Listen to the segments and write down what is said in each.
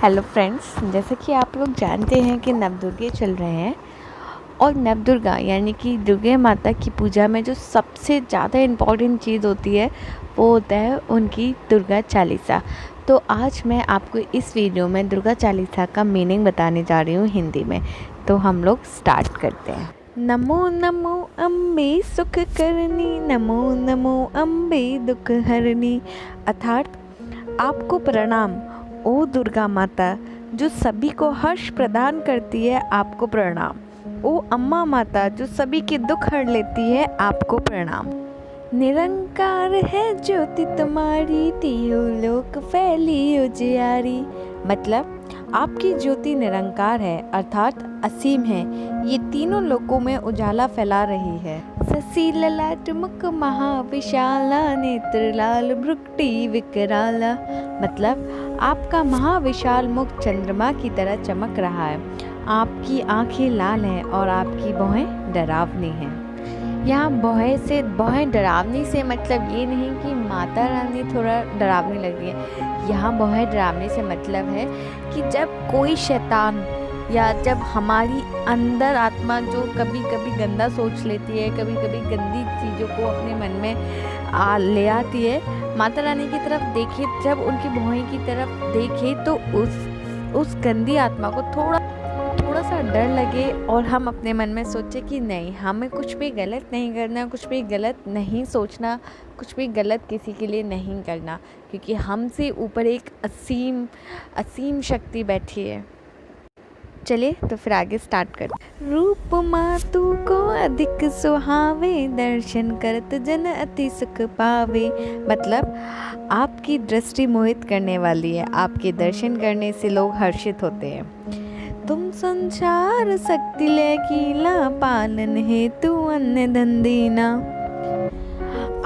Hello friends, जैसा कि आप लोग जानते हैं कि नवदुर्गे चल रहे हैं और नवदुर्गा यानी कि दुर्गा माता की पूजा में जो सबसे ज़्यादा इम्पॉर्टेंट चीज़ होती है वो होता है उनकी दुर्गा चालीसा। तो आज मैं आपको इस वीडियो में दुर्गा चालीसा का मीनिंग बताने जा रही हूँ हिंदी में। तो हम लोग स्टार्ट करते हैं। नमो नमो अम्बे सुख करनी, नमो नमो अम्बे दुख हरनी। अर्थात आपको प्रणाम ओ दुर्गा माता जो सभी को हर्ष प्रदान करती है, आपको प्रणाम। ओ अम्मा माता जो सभी के दुख हर लेती है, आपको प्रणाम। निरंकार है ज्योति तुम्हारी, तीनों लोक फैली उजियारी। मतलब आपकी ज्योति निरंकार है अर्थात असीम है, ये तीनों लोकों में उजाला फैला रही है। शशि ललाट मुख महाविशाला, नेत्र लाल भ्रुकुटि विकराला। मतलब आपका महाविशाल मुख चंद्रमा की तरह चमक रहा है, आपकी आंखें लाल हैं और आपकी भौहें डरावनी हैं। यहाँ भौहें डरावनी से मतलब ये नहीं कि माता रानी थोड़ा डरावनी लग रही है। यहाँ भौहें डरावनी से मतलब है कि जब कोई शैतान या जब हमारी अंदर आत्मा जो कभी कभी गंदा सोच लेती है, कभी कभी गंदी चीज़ों को अपने मन में ले आती है, माता रानी की तरफ देखे, जब उनकी भौहें की तरफ देखे तो उस गंदी आत्मा को थोड़ा सा डर लगे और हम अपने मन में सोचे कि नहीं, हमें कुछ भी गलत नहीं करना, कुछ भी गलत नहीं सोचना, कुछ भी गलत किसी के लिए नहीं करना, क्योंकि हमसे ऊपर एक असीम शक्ति बैठी है। चलिए तो फिर आगे स्टार्ट करते। रूप मातु को अधिक सुहावे, दर्शन करत जन अति सुख पावे। मतलब आपकी दृष्टि मोहित करने वाली है, आपके दर्शन करने से लोग हर्षित होते हैं। तुम संसार शक्ति लकीला, पालन हेतु अन्य धन देना।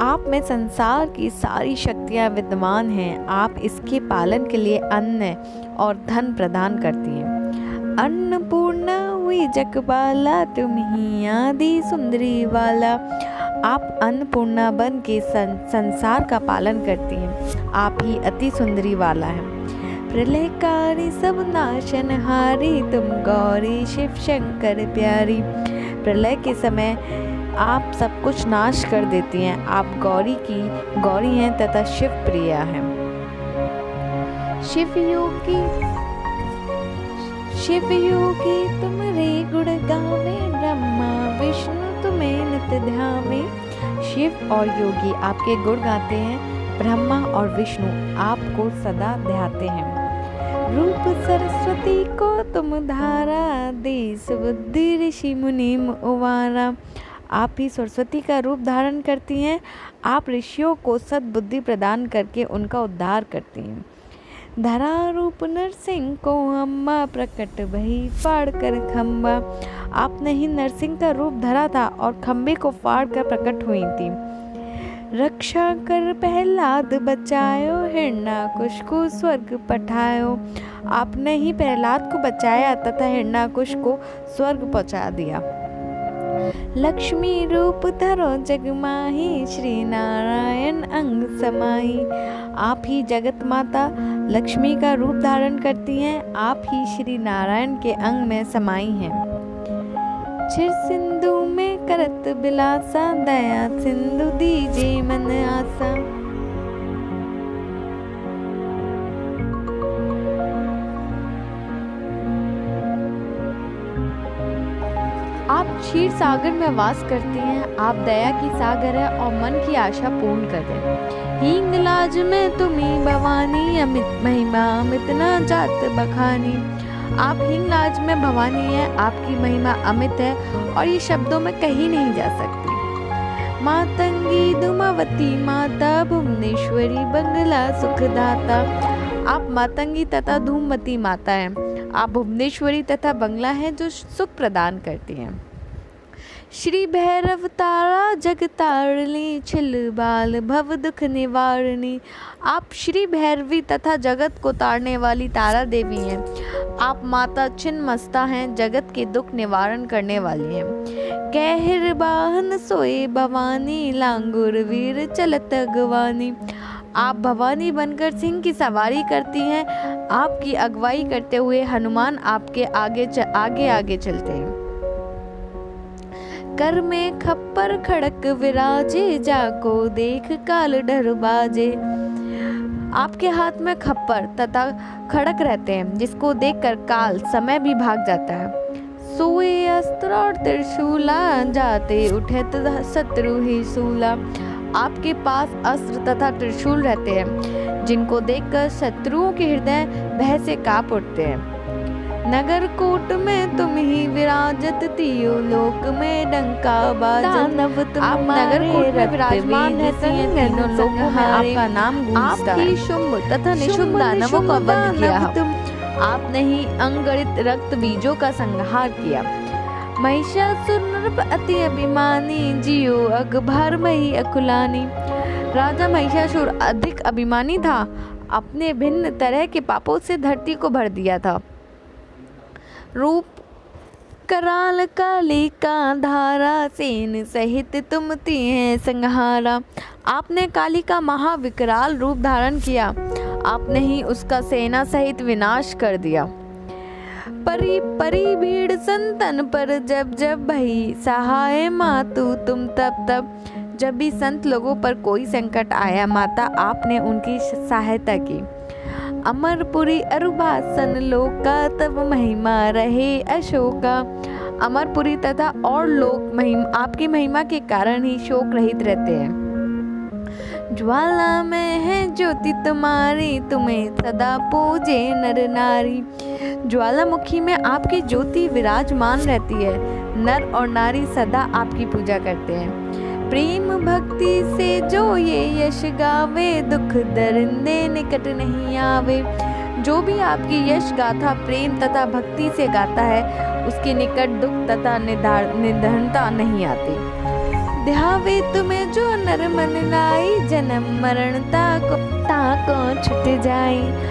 आप में संसार की सारी शक्तियाँ विद्यमान हैं, आप इसके पालन के लिए अन्न और धन प्रदान करती हैं। अन्नपूर्णा हुई जगबाला, तुम ही आदि सुंदरी वाला। आप अन्नपूर्णा बन के संसार का पालन करती हैं, आप ही अति सुंदरी वाला है। प्रलयकारी सब नाशनहारी, तुम गौरी शिव शंकर प्यारी। प्रलय के समय आप सब कुछ नाश कर देती हैं, आप गौरी हैं तथा शिव प्रिया हैं। शिव योगी तुम्हारे गुण गावे, ब्रह्मा विष्णु तुम्हें नित ध्यावे। शिव और योगी आपके गुण गाते हैं, ब्रह्मा और विष्णु आपको सदा ध्याते हैं। रूप सरस्वती को तुम धारा, देश बुद्धि ऋषि मुनि उवारा। आप ही सरस्वती का रूप धारण करती हैं, आप ऋषियों को सद्बुद्धि प्रदान करके उनका उद्धार करती हैं। धरा रूप नरसिंह को अम्मा, प्रकट भई फाड़ कर खम्बा। आपने ही नरसिंह का रूप धरा था और खम्बे को फाड़ कर प्रकट हुई थी। रक्षा कर प्रहलाद बचायो, हिरण्याकुश को स्वर्ग पठायो। आपने ही प्रहलाद को बचाया तथा हिरण्याकुश को स्वर्ग पहुंचा दिया। लक्ष्मी रूप धरो जग माही, श्री नारायण अंग समाही। आप ही जगत माता लक्ष्मी का रूप धारण करती हैं, आप ही श्री नारायण के अंग में समाई हैं। क्षीर सिंधु में करत बिलासा, दया सिंधु दीजे मन आसा। आप क्षीर सागर में वास करती हैं, आप दया की सागर है और मन की आशा पूर्ण कर दें। हिंगलाज में तुम्ही भवानी, अमित महिमा अमित न जात बखानी। आप हिंगलाज में भवानी है, आपकी महिमा अमित है और ये शब्दों में कही नहीं जा सकती। मातंगी दुमावती माता, भुवनेश्वरी बंगला सुखदाता। आप मातंगी तथा धूमवती माता हैं, आप भुवनेश्वरी तथा बंगला हैं जो सुख प्रदान करती हैं। श्री भैरव तारा जगतारिणी, छिल बाल भव दुख निवारणी। आप श्री भैरवी तथा जगत को तारने वाली तारा देवी हैं, आप माता छिन्नमस्ता हैं, जगत के दुख निवारण करने वाली हैं। कहर बाहन सोए भवानी, लांगुर वीर चलत अगवानी। आप भवानी बनकर सिंह की सवारी करती हैं, आपकी अगुवाई करते हुए हनुमान आपके आगे आगे चलते हैं। कर में खप्पर खड़क विराजे, जाको देख काल डर बाजे। आपके हाथ में खप्पर तथा खड़क रहते हैं, जिसको देखकर काल समय भी भाग जाता है। सोए अस्त्र और त्रिशूला, जाते उठे तथा शत्रु ही सूला। आपके पास अस्त्र तथा त्रिशूल रहते हैं, जिनको देखकर शत्रुओं के हृदय भय से कांप उठते हैं। नगर कोट में तुम ही विराजत, तियो लोक में डंका बाजत। आप नगर कोट में विराजमान रहते हैं, तीनों लोकों में आपका नाम गूंजता है। आपकी शुंभ तथा निशुंभ दानवों का वध किया। आपने ही अनगणित रक्त बीजों का संहार किया। महिषासुर नृप अति अभिमानी, जियो अकबर मही अकुलानी। राजा महिषासुर अधिक अभिमानी था, अपने भिन्न तरह के पापों से धरती को भर दिया था। रूप कराल काली का धारा, सेन सहित तुम तिए संहारा। आपने काली का महाविकराल रूप धारण किया, आपने ही उसका सेना सहित विनाश कर दिया। परी परी भीड़ संतन पर, जब जब भई सहाय मातु तुम तब तब। जब भी संत लोगों पर कोई संकट आया, माता आपने उनकी सहायता की। अमरपुरी अरुभासन लोका, तब महिमा रहे अशोका। अमरपुरी तथा और लोग आपकी महिमा के कारण ही शोक रहित रहते हैं। ज्वाला में है ज्योति तुम्हारी, तुम्हें सदा पूजे नर नारी। ज्वालामुखी में आपकी ज्योति विराजमान रहती है, नर और नारी सदा आपकी पूजा करते हैं। प्रेम भक्ति से जो ये यश गावे, दुख दरिंदे निकट नहीं आवे। जो भी आपकी यश गाथा प्रेम तथा भक्ति से गाता है, उसके निकट दुख तथा निधनता नहीं आती। ध्यावे तुम्हें जो नर मन लाई, जन्म मरण ताको छूट जाए।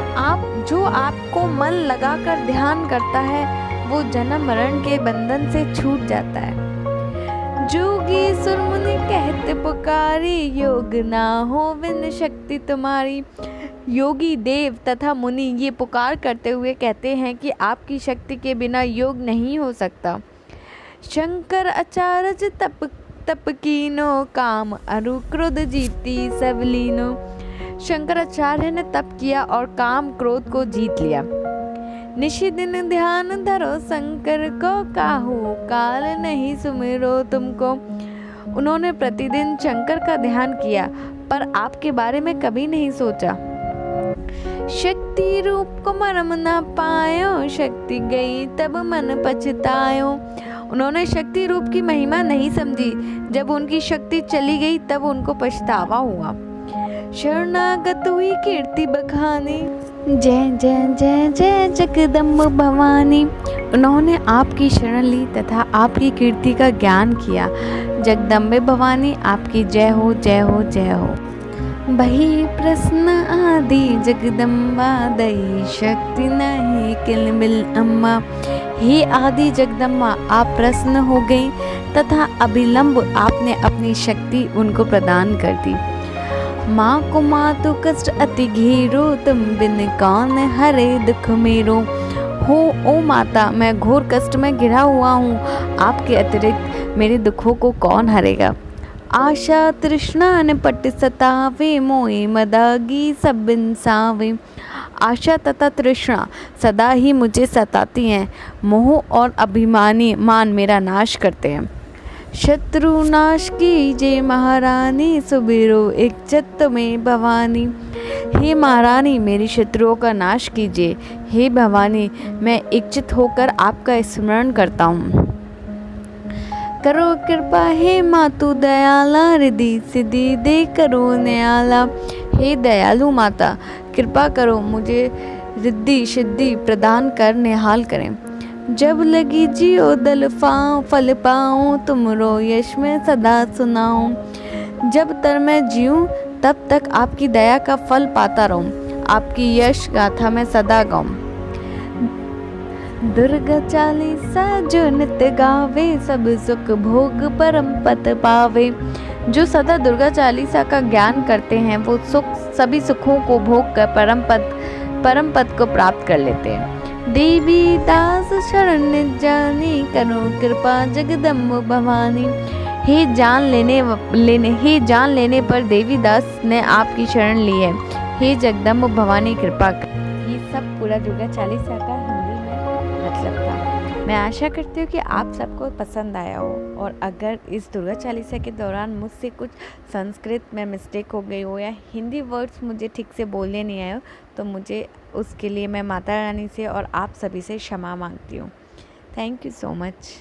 जो आपको मन लगाकर ध्यान करता है, वो जन्म मरण के बंधन से छूट जाता है। जोगी सुरमुनि कहते पुकारी, योग ना हो बिन शक्ति तुम्हारी। योगी देव तथा मुनि ये पुकार करते हुए कहते हैं कि आपकी शक्ति के बिना योग नहीं हो सकता। शंकर आचार्य तप कीनो, काम अरु क्रोध जीती सब लीनो। शंकराचार्य ने तप किया और काम क्रोध को जीत लिया। निशि दिन ध्यान धरो शंकर को, काहू काल नहीं सुमिरो तुमको। उन्होंने प्रतिदिन शंकर का ध्यान किया, पर आपके बारे में कभी नहीं सोचा। शक्ति रूप को मरम ना पायो, शक्ति गई तब मन पछतायो। उन्होंने शक्ति रूप की महिमा नहीं समझी, जब उनकी शक्ति चली गई तब उनको पछतावा हुआ। शरणागत हुई कीर्ति बखानी, जय जय जय जय जगदम्ब भवानी। उन्होंने आपकी शरण ली तथा आपकी कीर्ति का ज्ञान किया। जगदम्बे भवानी आपकी जय हो जय हो जय हो। बही प्रश्न आदि जगदम्बा, दई शक्ति नहीं किलमिल अम्मा। हे आदि जगदम्बा, आप प्रसन्न हो गई तथा अभिलंब आपने अपनी शक्ति उनको प्रदान कर दी। माँ को मातु कष्ट अति घेरो, तुम बिन कौन हरे दुख मेरो। हो ओ माता, मैं घोर कष्ट में घिरा हुआ हूँ, आपके अतिरिक्त मेरे दुखों को कौन हरेगा। आशा तृष्णा निपट सतावे, मोए मदागी सब बिनसावे। आशा तथा तृष्णा सदा ही मुझे सताती हैं, मोह और अभिमानी मान मेरा नाश करते हैं। शत्रु नाश कीजिए महारानी, सुबिरो इज्जत में भवानी। हे महारानी, मेरी शत्रुओं का नाश कीजिए। हे भवानी, मैं इज्जत होकर आपका स्मरण करता हूँ। करो कृपा हे मातु दयाला, रिद्धि सिद्धि दे करो न्याला। हे दयालु माता, कृपा करो, मुझे रिद्धि सिद्धि प्रदान कर निहाल करें। जब लगी जियो दल फल पाऊँ, तुमरो यश में सदा सुनाऊँ। जब तक मैं जीऊँ तब तक आपकी दया का फल पाता रहूँ, आपकी यश गाथा में सदा गाऊँ। दुर्गा चालीसा जो नित्य गावे, सब सुख भोग परम पद पावे। जो सदा दुर्गा चालीसा का ज्ञान करते हैं, वो सभी सुखों को भोग कर परम पद परम पद को प्राप्त कर लेते हैं। देवी दास शरण जानी, करो कृपा जगदम्ब भवानी। हे जान लेने पर देवीदास ने आपकी शरण ली है, हे जगदम्ब भवानी कृपा कर। ये सब पूरा दुर्गा चालीसा का हिंदी में मतलब था। मैं आशा करती हूँ कि आप सबको पसंद आया हो, और अगर इस दुर्गा चालीसा के दौरान मुझसे कुछ संस्कृत में मिस्टेक हो गई हो या हिंदी वर्ड्स मुझे ठीक से बोलने नहीं आए हो, तो मुझे उसके लिए मैं माता रानी से और आप सभी से क्षमा मांगती हूँ। Thank you so much.